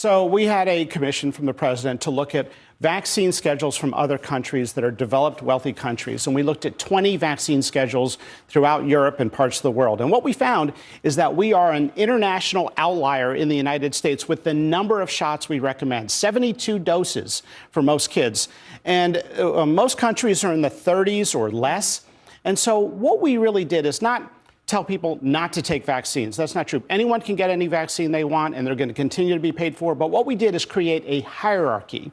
So we had a commission from the president to look at vaccine schedules from other countries that are developed, wealthy countries. And we looked at 20 vaccine schedules throughout Europe and parts of the world. And what we found is that we are an international outlier in the United States with the number of shots we recommend, 72 doses for most kids. And most countries are in the 30s or less. And so what we really did is not tell people not to take vaccines. That's not true. Anyone can get any vaccine they want, and they're going to continue to be paid for. But what we did is create a hierarchy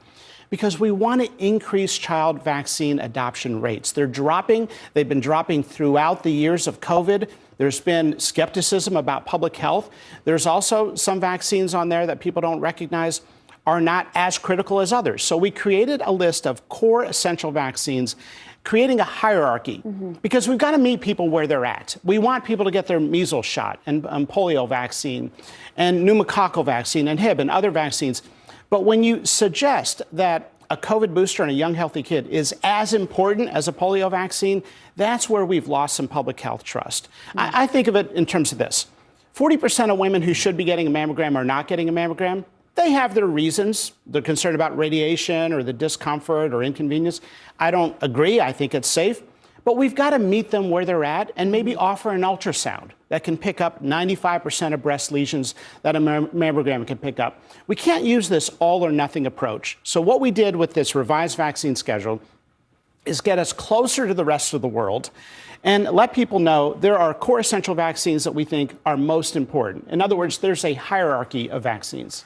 because we want to increase child vaccine adoption rates. They're dropping. They've been dropping throughout the years of COVID. There's been skepticism about public health. There's also some vaccines on there that people don't recognize are not as critical as others. So we created a list of core essential vaccines, creating a hierarchy, because we've got to meet people where they're at. We want people to get their measles shot and polio vaccine and pneumococcal vaccine and Hib and other vaccines. But when you suggest that a COVID booster in a young, healthy kid is as important as a polio vaccine, that's where we've lost some public health trust. I think of it in terms of this. 40% of women who should be getting a mammogram are not getting a mammogram. They have their reasons. They're concerned about radiation or the discomfort or inconvenience. I don't agree. I think it's safe. But we've got to meet them where they're at and maybe offer an ultrasound that can pick up 95% of breast lesions that a mammogram can pick up. We can't use this all or nothing approach. So what we did with this revised vaccine schedule is get us closer to the rest of the world and let people know there are core essential vaccines that we think are most important. In other words, there's a hierarchy of vaccines.